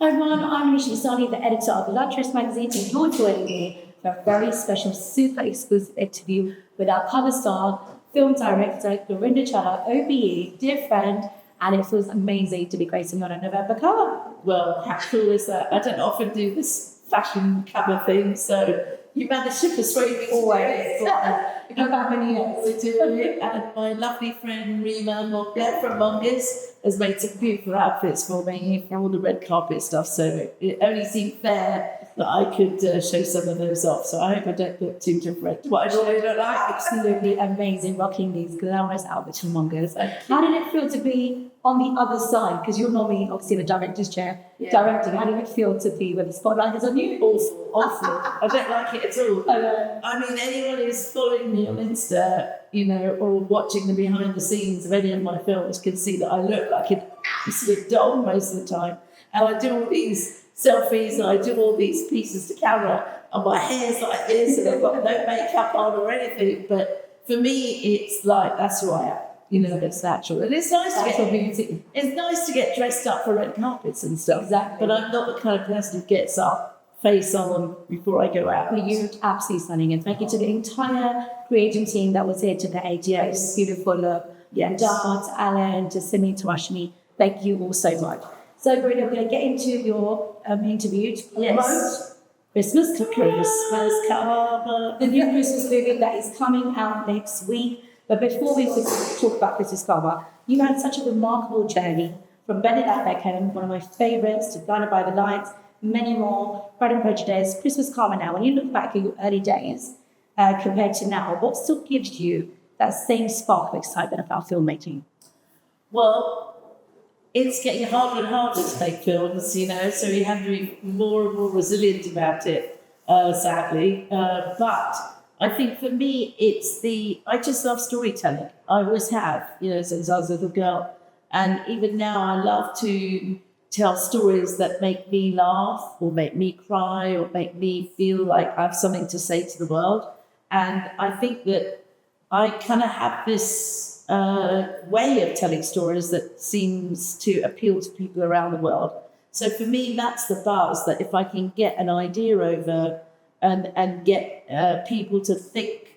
Hi everyone, I'm Rishi Sani, the editor of Luxurist magazine, and you're joining me for a very special, super exclusive interview with our cover star, film director, Gurinder Chadha, OBE, dear friend, and it feels amazing to be gracing on a November cover. Well, how cool is that? I don't often do this fashion cover thing, so you managed to persuade me to do it. How many years? To do it, and my lovely friend Rima Moglet from Mongus has made some beautiful outfits for me for all the red carpet stuff, so it only seemed fair that I could show some of those off. So I hope I don't look too different. What I normally look like. Absolutely amazing, rocking these glamorous outfits from Mongers. How did it feel to be on the other side? Because you're normally obviously in the director's chair directing. How did it feel to be when the spotlight is on you? Awful. I don't like it at all. I mean, anyone who's following me on Insta, or watching the behind the scenes of any of my films can see that I look like an absolute doll most of the time. And I do all these selfies and I do all these pieces to camera, and my hair's like this, and I've got no makeup on or anything. But for me, it's like that's who I am. It's natural. And it's nice to get beauty. It's nice to get dressed up for red carpets and stuff. Exactly. But I'm not the kind of person who gets up face on before I go out. Well, you're absolutely stunning. And thank you to the entire creative team that was here today. Yes. Beautiful look. Yes. Dart, Alan, to Simi, to Ashmi. Thank you all so much. So, Gurinder, we're going to get into your interview to promote Christmas cover, the new Christmas movie that is coming out next week. But before we talk about Christmas cover, you had such a remarkable journey from Benedict Beckham, one of my favourites, to Blinded by the Lights, many more, Pride and Prejudice, Christmas Karma now. When you look back at your early days compared to now, what still gives you that same spark of excitement about filmmaking? Well, it's getting harder and harder to make films, so you have to be more and more resilient about it, sadly. But I think for me, I just love storytelling. I always have, since I was a little girl. And even now, I love to tell stories that make me laugh or make me cry or make me feel like I have something to say to the world. And I think that I kind of have this way of telling stories that seems to appeal to people around the world. So for me, that's the buzz, that if I can get an idea over and get people to think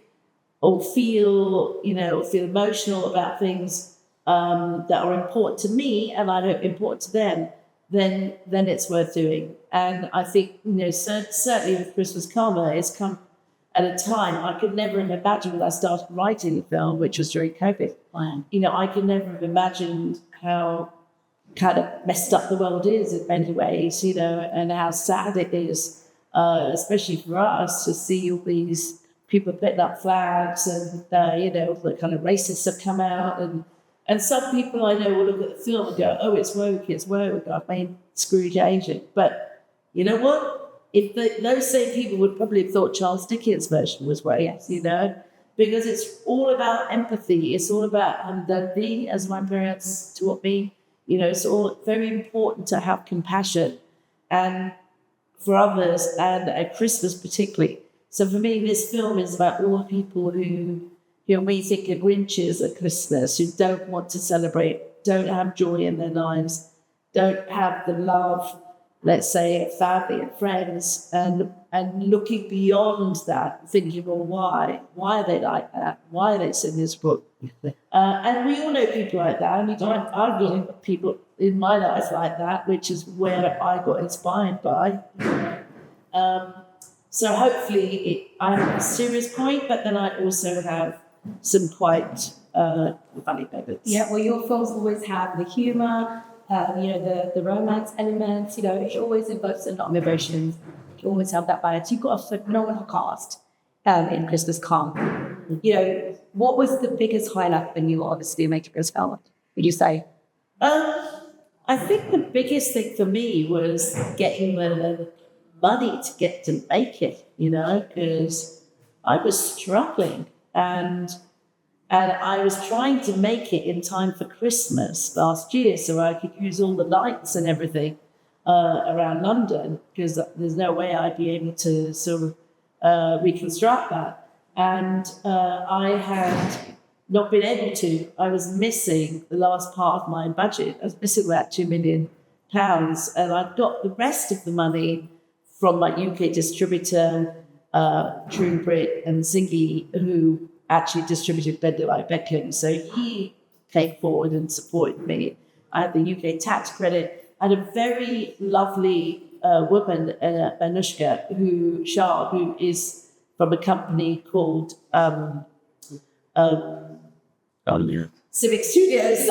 or feel, or feel emotional about things that are important to me and I know important to them, then it's worth doing. And I think, certainly with Christmas Karma, it's come at a time I could never have imagined when I started writing the film, which was during COVID. Wow. I could never have imagined how kind of messed up the world is in many ways, and how sad it is, especially for us, to see all these people putting up flags and, the kind of racists have come out. And some people I know will look at the film and go, oh, it's woke, I've made Scrooge Asian. But you know what? If those same people would probably have thought Charles Dickens' version was woke, because it's all about empathy. It's all about hamdardhi, as my parents taught me. It's all very important to have compassion and for others, and at Christmas particularly. So for me, this film is about all the people who, we think of Grinches at Christmas, who don't want to celebrate, don't have joy in their lives, don't have the love, let's say, of family and friends, and looking beyond that, thinking, well, why? Why are they like that? Why are they so miserable? And we all know people like that. I mean, I've got people in my life like that, which is where I got inspired by. So hopefully I have a serious point, but then I also have some quite funny moments. Yeah, well, your films always have the humour, the romance elements, it always invokes a lot of emotions. You always have that balance. You've got a phenomenal cast in Christmas Karma. What was the biggest highlight when you were obviously making this film, would you say? I think the biggest thing for me was getting the money to get to make it, because I was struggling and I was trying to make it in time for Christmas last year so I could use all the lights and everything around London, because there's no way I'd be able to sort of reconstruct that. And I had not been able to. I was missing the last part of my budget. I was missing about £2 million pounds, and I got the rest of the money from my UK distributor, True Brit and Zingy, who actually distributed Bend It Like Beckham. So he came forward and supported me. I had the UK tax credit. I had a very lovely woman, Anushka, who is from a company called Civic Studios,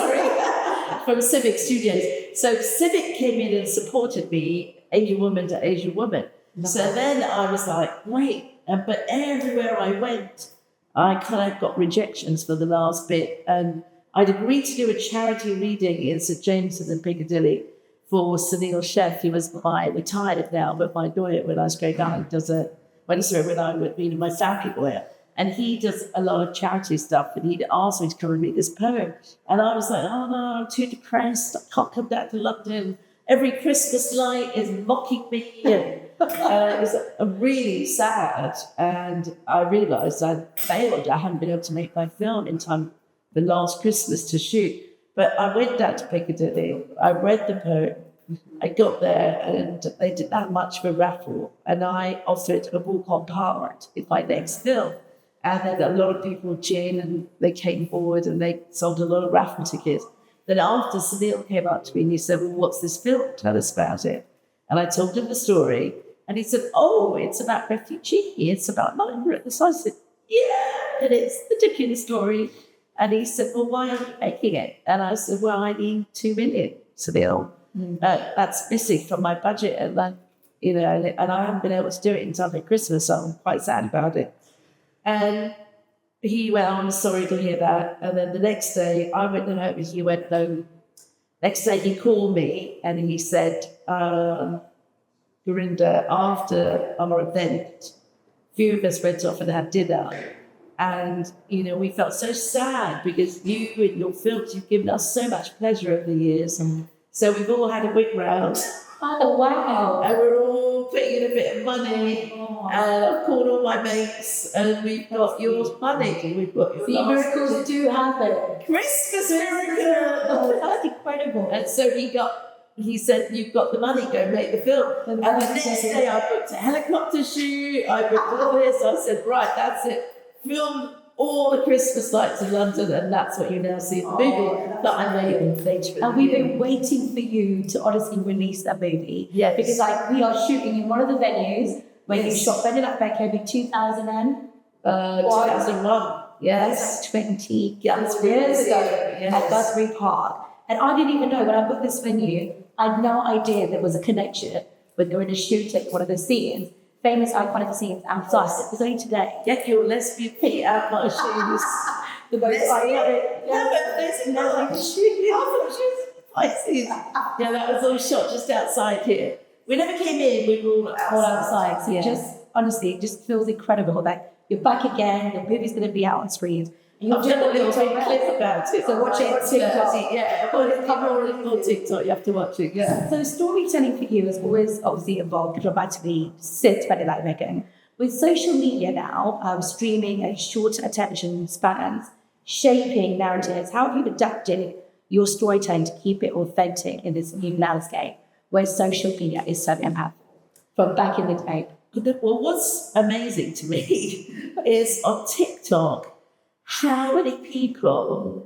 from Civic Studios. So Civic came in and supported me, Asian woman to Asian woman. Nice. So then I was like, wait, but everywhere I went, I kind of got rejections for the last bit. And I'd agreed to do a charity reading in St James's in Piccadilly for Sunil Chef. He was retired now, but my lawyer when I was growing up when I would be my family lawyer. And he does a lot of charity stuff, and he'd asked me to come and read this poem. And I was like, oh no, I'm too depressed. I can't come back to London. Every Christmas light is mocking me. And it was really sad. And I realised I'd failed. I hadn't been able to make my film in time for last Christmas to shoot. But I went down to Piccadilly. I read the poem. I got there, and they didn't have much of a raffle. And I offered a walk-on part in my next film. And then a lot of people cheered, and they came forward and they sold a lot of raffle tickets. Then after, Sunil came up to me and he said, well, what's this film? Tell us about it. And I told him the story. And he said, oh, it's about refugee. It's about migrants. So I said, yeah, it is the Dickens story. And he said, well, why are you making it? And I said, well, I need 2 million, Sunil. That's missing from my budget. And then, and I haven't been able to do it in time for Christmas, so I'm quite sad about it. And he went, I'm sorry to hear that. And then the next day, I went home and he went home. Next day, he called me and he said, Gurinder, after our event, a few of us went off and had dinner. And, we felt so sad because you and your films, you've given us so much pleasure over the years. So we've all had a quick round. Oh, wow. And we're all putting in a bit of money. And I've called all my mates, and we've got your money. We've got your miracles do happen. Christmas miracle. That's incredible. And so he said, you've got the money, go make the film. And the next day I booked a helicopter shoot. I booked all this. I said, right, that's it. Film all the Christmas lights in London, and that's what you now see in the movie that I made later. And we've been waiting for you to honestly release that movie. Yes. Because we are shooting in one of the venues where you shot Bend It Like Beckham in 2001. Yes. That's 20 years ago at Busbury Park. And I didn't even know when I booked this venue, I had no idea there was a connection with going to shoot at one of the scenes. Famous iconic scenes outside. It was only today. Get your lesbian feet out my shoes. The most iconic. Yeah, that was all shot just outside here. We never came in, we were all outside. So it just feels incredible that you're back again, the movie's going to be out on screens. I've done a little clip about it. So watch it on TikTok. Yeah, on TikTok, you have to watch it. Yeah. So storytelling for you is always obviously involved dramatically since Bend It Like Beckham. With social media now, streaming and short attention spans, shaping narratives, how have you adapted your storytelling to keep it authentic in this new landscape where social media is so impactful from back in the day? Well, what's amazing to me is on TikTok, how many people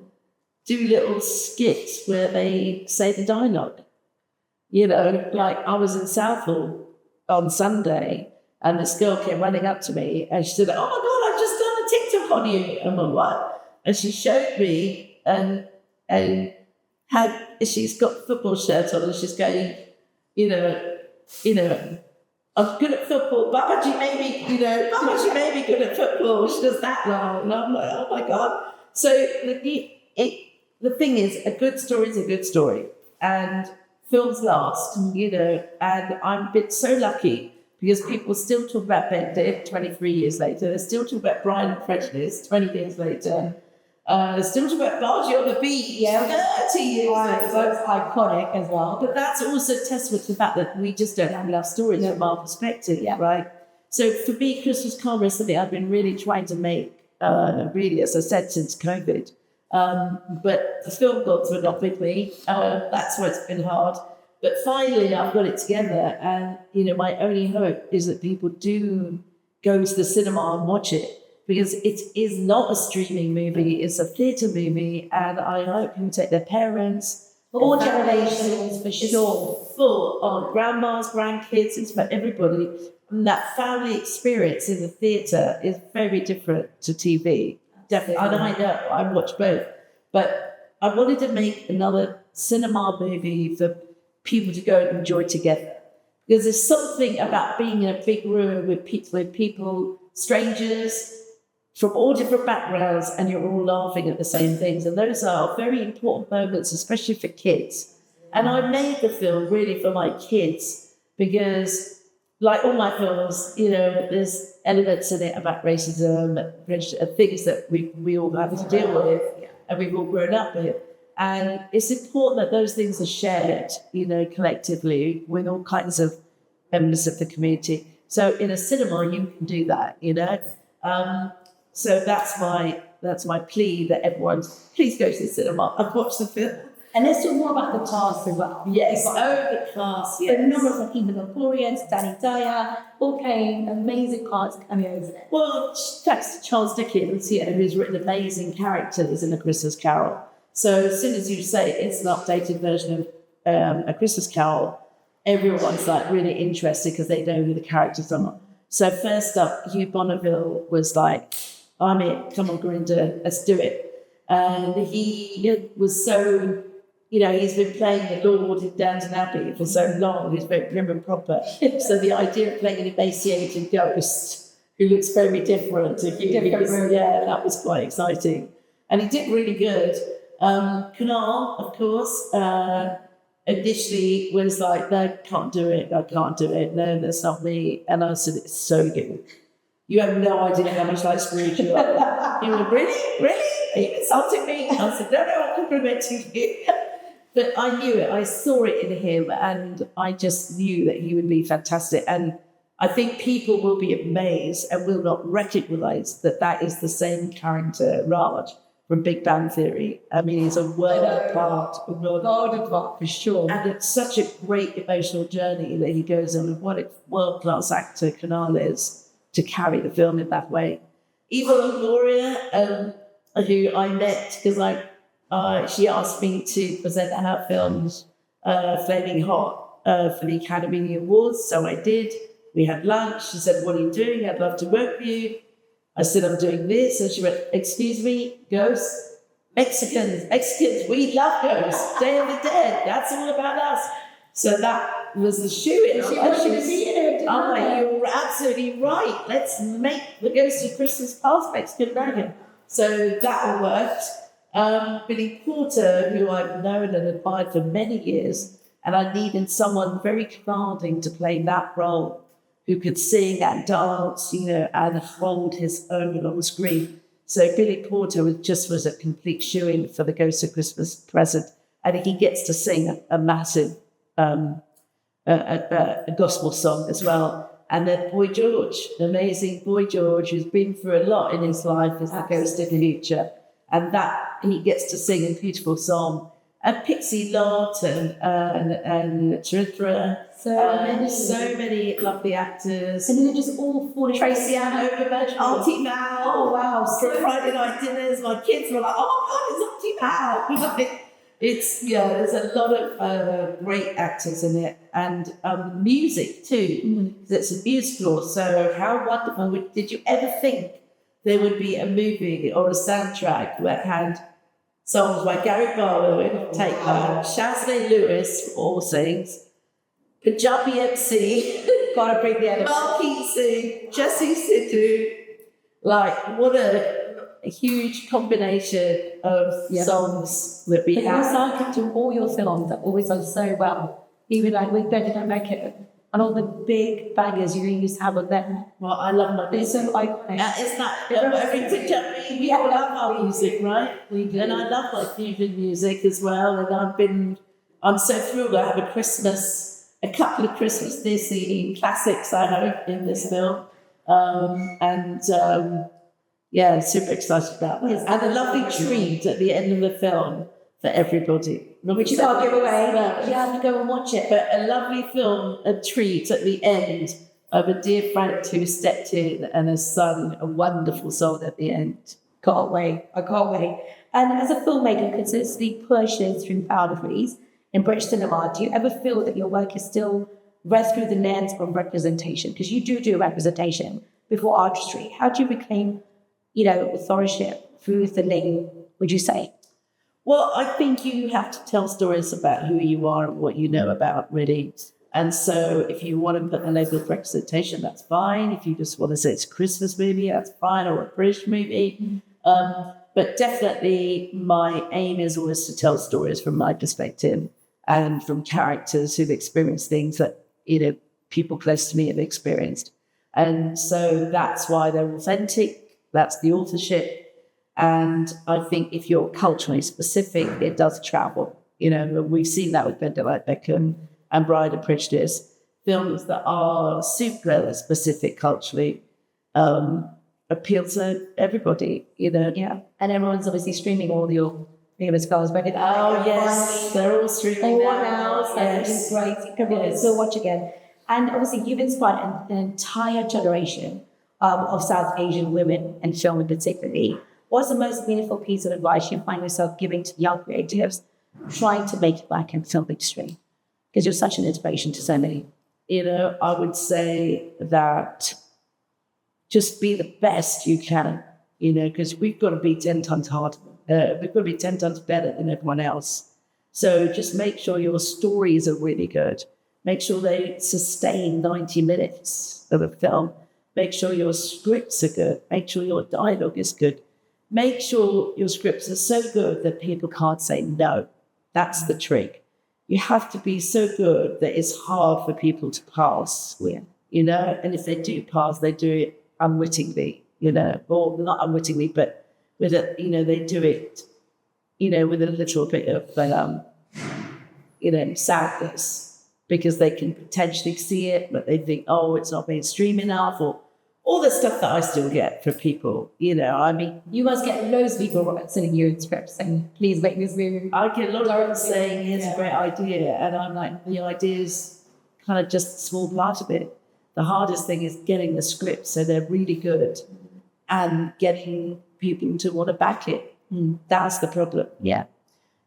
do little skits where they say the dialogue? Like I was in Southall on Sunday and this girl came running up to me and she said, oh my God, I've just done a TikTok on you. And I'm like, what? And she showed me and how she's got a football shirt on and she's going, I'm good at football. Babaji may be good at football. She does that wrong. And I'm like, oh my God. So the thing is, a good story is a good story. And films last, and I've been so lucky because people still talk about Ben Dick 23 years later. They still talk about Brian and Prejudice 20 years later. Still talk about Bargy on the Beach 30 years later. That's iconic as well. But that's also a testament to the fact that we just don't have enough stories from our perspective, right? So for me, Christmas Carol is something I've been really trying to make, as I said, since COVID. But the film gods were not with me. That's why it's been hard. But finally, I've got it together, and my only hope is that people do go to the cinema and watch it, because it is not a streaming movie; it's a theatre movie, and I hope people take their parents, all generations, for It's sure. full of grandmas, grandkids. It's for everybody, and that family experience in the theatre is very different to TV. Definitely, and I know I watch both, but I wanted to make another cinema movie for people to go and enjoy together. Because there's something about being in a big room with people, strangers from all different backgrounds, and you're all laughing at the same things. And those are very important moments, especially for kids. And I made the film really for my kids because, like all my films, there's elements in it about racism, things that we all have to deal with and we've all grown up with. And it's important that those things are shared, collectively with all kinds of members of the community. So in a cinema, you can do that, So that's my plea that everyone, please go to the cinema and watch the film. And let's talk more about the cast as well. Yes, the cast, The number of people, Glorians, Danny Dyer, all playing amazing parts, cameos in it. Well, thanks to Charles Dickens, who's written amazing characters in A Christmas Carol. So as soon as you say it's an updated version of A Christmas Carol, everyone's like really interested because they know who the characters are. So first up, Hugh Bonneville was like, I'm it, come on Gurinder, let's do it. And he was so, he's been playing the Lord in Downton Abbey for so long, he's very prim and proper. So the idea of playing an emaciated ghost who looks very different to Hugh, that was quite exciting. And he did really good. Kunal, of course, initially was like, no, I can't do it, no, that's not me. And I said, it's so good. You have no idea how much like Scrooge you are. He went, really? Are you insulting me? I said, no, I'm complimenting you. But I knew it, I saw it in him, and I just knew that he would be fantastic. And I think people will be amazed and will not recognize that is the same character, Raj, from Big Bang Theory. I mean, he's a world apart, for sure. And it's such a great emotional journey that he goes on, and what a world-class actor Kunal is to carry the film in that way. Eva Longoria, who I met because she asked me to present her films, Flaming Hot, for the Academy Awards, so I did. We had lunch. She said, what are you doing? I'd love to work with you. I said, I'm doing this. And she went, excuse me, ghosts? Mexicans, we love ghosts. Day of the Dead, that's all about us. So that was the shoe-in. She wanted to be in it. I'm like, you're absolutely right. Let's make the Ghost of Christmas Past Mexican Dragon. So that all worked. Billy Porter, who I've known and admired for many years, and I needed someone very commanding to play that role, who could sing and dance, and hold his own on the screen. So Billy Porter was a complete shoo-in for the Ghost of Christmas Present, and he gets to sing a massive a gospel song as well. And then Boy George, the amazing Boy George, who's been through a lot in his life, is the Ghost of the Future, and that he gets to sing a beautiful song. And Pixie Lott and Chadha. So many lovely actors. And they're just all falling. Tracy Ann Overman, Auntie Mal. Oh, wow. For Friday night dinners, my kids were like, oh, God, it's Auntie Mal. There's a lot of great actors in it. And music, too. It's a musical, so how wonderful. Did you ever think there would be a movie or a soundtrack that had songs by Gary Barlow, Take That, Shazley Lewis, for all things, Punjabi MC, Gotta bring the other. Marquis Singh, Jesse Sidhu. Like, what a huge combination of songs that we But have. also, to all your films that always done so well. Even like with Better Don't Make It, and all the big bangers you used to have on them. Well, I love my It's music. so iconic. It's not every Punjabi. We all love our music, right? We do. And I love like fusion music as well. And I'm so thrilled I have a couple of Christmas Disney classics, I hope, in this film. Super excited about that. And a lovely treat at the end of the film for everybody. Which you can't give away. No. You have to go and watch it. But a lovely film, a treat at the end of a dear friend who stepped in and has sung a wonderful song at the end. Can't wait. I can't wait. And as a filmmaker, consistently pushes through boundaries in British cinema, do you ever feel that your work is still read through the lens of representation? Because you do representation before artistry. How do you reclaim, authorship through the name, would you say? Well, I think you have to tell stories about who you are and what you know about, really. And so if you want to put the label of representation, that's fine. If you just want to say it's a Christmas movie, that's fine, or a British movie. But definitely my aim is always to tell stories from my perspective and from characters who've experienced things that, people close to me have experienced. And so that's why they're authentic. That's the authorship. And I think if you're culturally specific, it does travel. We've seen that with Bender Like Beckham and Bride and Prejudice. Films that are super specific culturally appeal to everybody, Yeah. And everyone's obviously streaming all your famous cars. Oh, yes. They're all streaming now. Yes. Great. You can still watch again. And obviously you've inspired an entire generation of South Asian women and film in particularly. What's the most meaningful piece of advice you find yourself giving to young creatives trying to make it back in film industry? Because you're such an inspiration to so many. I would say that just be the best you can, because we've got to be 10 times harder. We've got to be 10 times better than everyone else. So just make sure your stories are really good. Make sure they sustain 90 minutes of a film. Make sure your scripts are good. Make sure your dialogue is good. Make sure your scripts are so good that people can't say no. That's the trick. You have to be so good that it's hard for people to pass. Yeah. And if they do pass, they do it unwittingly, or not unwittingly, but with it, they do it, with a little bit of, sadness, because they can potentially see it, but they think, oh, it's not mainstream enough, or all the stuff that I still get from people, You must get loads of people sending you scripts saying, please make this movie. I get a lot of people saying, here's a great idea. And I'm like, the idea is kind of just a small part of it. The hardest thing is getting the script so they're really good and getting people to want to back it. That's the problem. Yeah.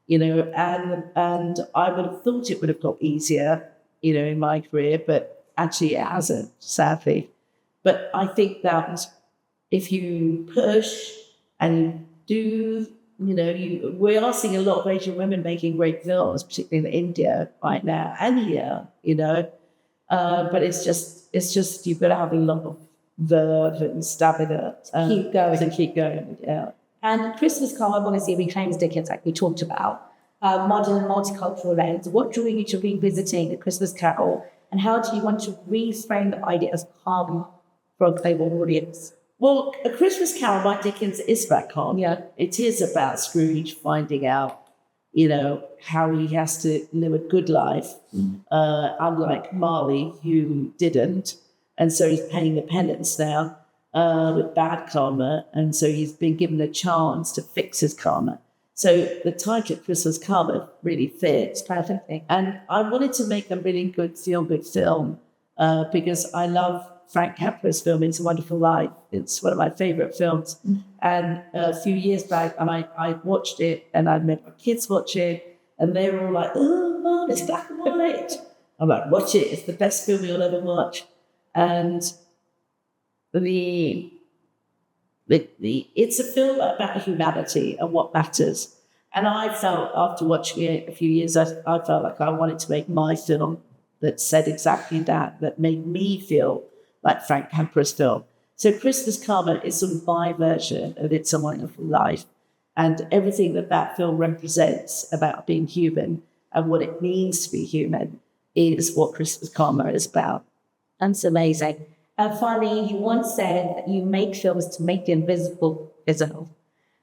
And I would have thought it would have got easier, in my career, but actually it hasn't, sadly. But I think that if you push and do, we are seeing a lot of Asian women making great films, particularly in India right now and here, but it's just you've got to have a lot of verve and stamina to keep going. Yeah. And Christmas Carol obviously reclaims Dickens, like we talked about, modern and multicultural lens. What drew you to revisiting A Christmas Carol, and how do you want to reframe the idea as calm for a global audience? Well, A Christmas Carol by Dickens is about calm. Yeah. It is about Scrooge finding out, how he has to live a good life, unlike Marley, who didn't. And so he's paying the penance now with bad karma. And so he's been given a chance to fix his karma. So the title Christmas Carol really fits perfectly. And I wanted to make a really good, feel-good film because I love Frank Capra's film, It's a Wonderful Life. It's one of my favourite films. And a few years back, I watched it and I made my kids watch it and they were all like, oh, Mom, it's black and white. I'm like, watch it. It's the best film you'll ever watch. And it's a film about humanity and what matters. And I felt, after watching it a few years, I felt like I wanted to make my film that said exactly that made me feel like Frank Capra's film. So Christmas Karma is sort of my version of It's a Wonderful Life. And everything that film represents about being human and what it means to be human is what Christmas Karma is about. That's amazing. Finally, you once said that you make films to make the invisible visible.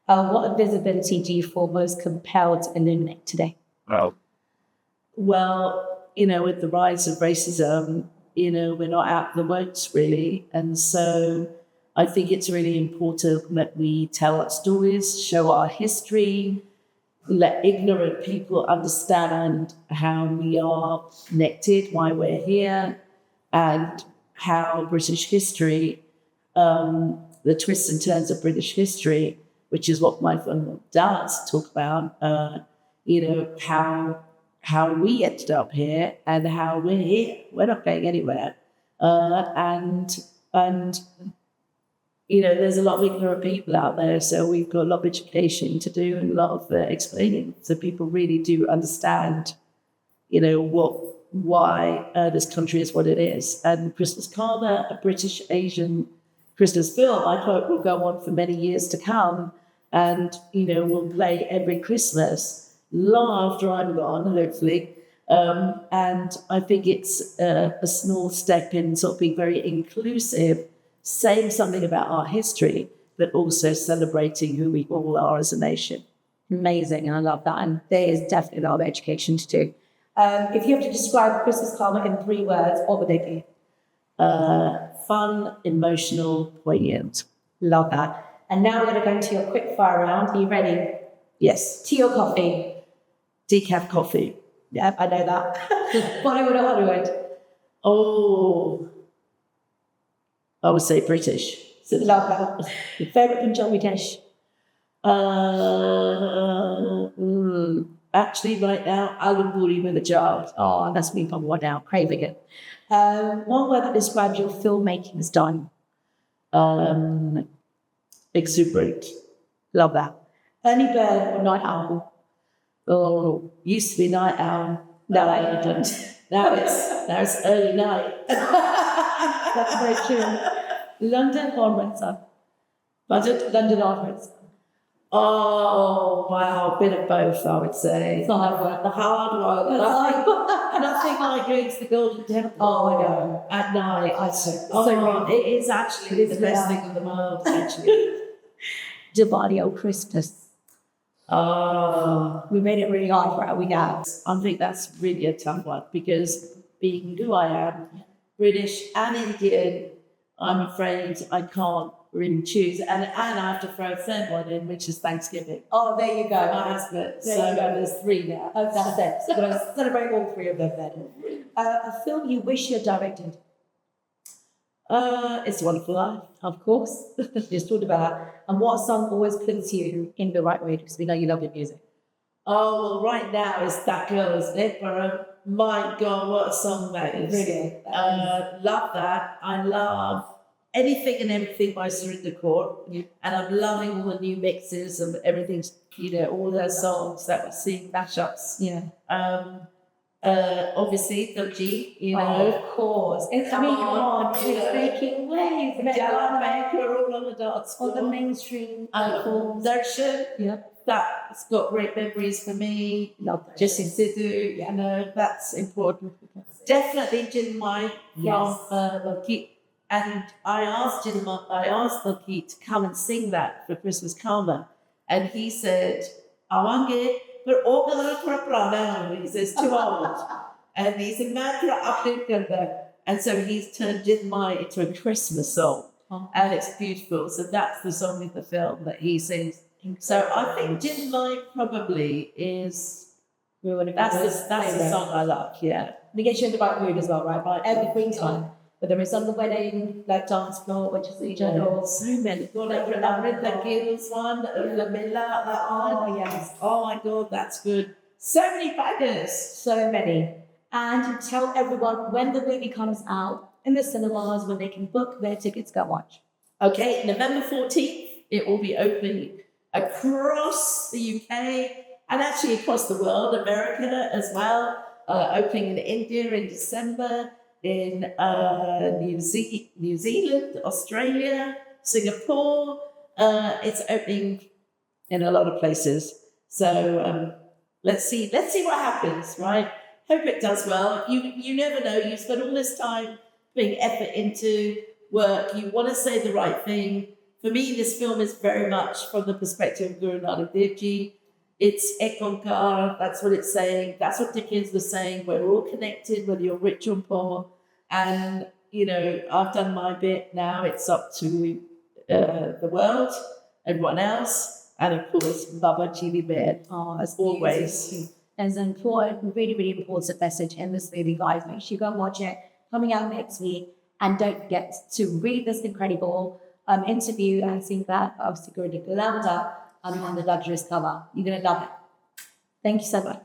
What visibility do you feel most compelled to illuminate today? Well, with the rise of racism, we're not out of the woods, really. And so I think it's really important that we tell our stories, show our history, let ignorant people understand how we are connected, why we're here, and how British history, the twists and turns of British history, which is what my film does talk about, how we ended up here and how we're here. We're not going anywhere. And there's a lot of ignorant people out there, so we've got a lot of education to do and a lot of explaining, so people really do understand, why this country is what it is. And Christmas Karma, a British Asian Christmas film, I hope will go on for many years to come, and will play every Christmas long after I'm gone, hopefully. And I think it's a small step in sort of being very inclusive, saying something about our history, but also celebrating who we all are as a nation. Amazing, and I love that. And there is definitely a lot of education to do. If you have to describe Christmas Karma in 3 words, what would they be? Fun, emotional, poignant. Love that. And now we're going to go into your quick fire round. Are you ready? Yes. Tea or coffee? Decaf coffee. Yep, I know that. Bollywood or Hollywood? Oh, I would say British. Love that. Your favourite Punjabi dish? Actually, right now, aloo puri with a jar. Oh, that's me from what now? Craving it. One word that describes your filmmaking style? Exuberant. Love that. Early bird or night owl? Oh, used to be night owl. No, I don't. Now it's early night. That's very true. London or Windsor? Budget? London or Windsor? Oh, wow, a bit of both, I would say. It's not hard work. The hard one. Nothing like going to the Golden Temple. Oh, I know. At night. So it is actually the best thing in the world, actually. Diwali or Christmas? Oh, we made it really hard for our we have. I think that's really a tough one because being who I am, British and Indian, I'm afraid I can't really choose. And I have to throw a third one in, which is Thanksgiving. Oh, there you go. My husband. So there's 3 now. Oh, that's it. So we're going to celebrate all 3 of them then. A film you wish you had directed? It's a Wonderful Life. Of course. Just talked about that. And what song always puts you in the right way? Because we know you love your music. Oh, well, right now it's That Girl, isn't it? But my God, what a song that is. Brilliant. Love that. I love anything and everything by Gurinder Kaur. And I'm loving all the new mixes and everything, all her songs that we're seeing, mashups. Yeah. Obviously, Dodgy, of course. It's making waves. We're all on the dance floor. On the mainstream. Darshan, that's got great memories for me. Love that. Jesse Sidhu, that's important. Definitely Jinmai from Loki. And I asked Loki to come and sing that for Christmas Karma. And he said, Awange. But he says too old. And he said, and so he's turned Jinmai into a Christmas song. And it's beautiful. So that's the song in the film that he sings. So I think Jinmai probably is, that's the song I love, yeah. It gets you in the right mood as well, right? By every time. Whether it's on the wedding, like dance floor, which is the general. So many. The Gills one, La Milla, that one. Oh, yes. Oh my God, that's good. So many bangers. So many. And tell everyone when the movie comes out in the cinemas, when they can book their tickets, go watch. Okay, November 14th, it will be opening across the UK and actually across the world, America as well. Opening in India in December. In New Zealand, Australia, Singapore. It's opening in a lot of places. So let's see what happens, right? Hope it does well. You never know. You spend all this time putting effort into work. You want to say the right thing. For me, this film is very much from the perspective of Guru Nanak Dev Ji. It's Ekonkar, that's what it's saying. That's what Dickens was saying. We're all connected, whether you're rich or poor. And, I've done my bit. Now it's up to the world, everyone else. And of course, Baba Chili Bear, as always. Beautiful. There's an important, really, really important message in this movie, guys. Make sure you go and watch it. Coming out next week. And don't forget to read this incredible interview and see that of Gurinder on the Luxurist cover. You're going to love it. Thank you so much.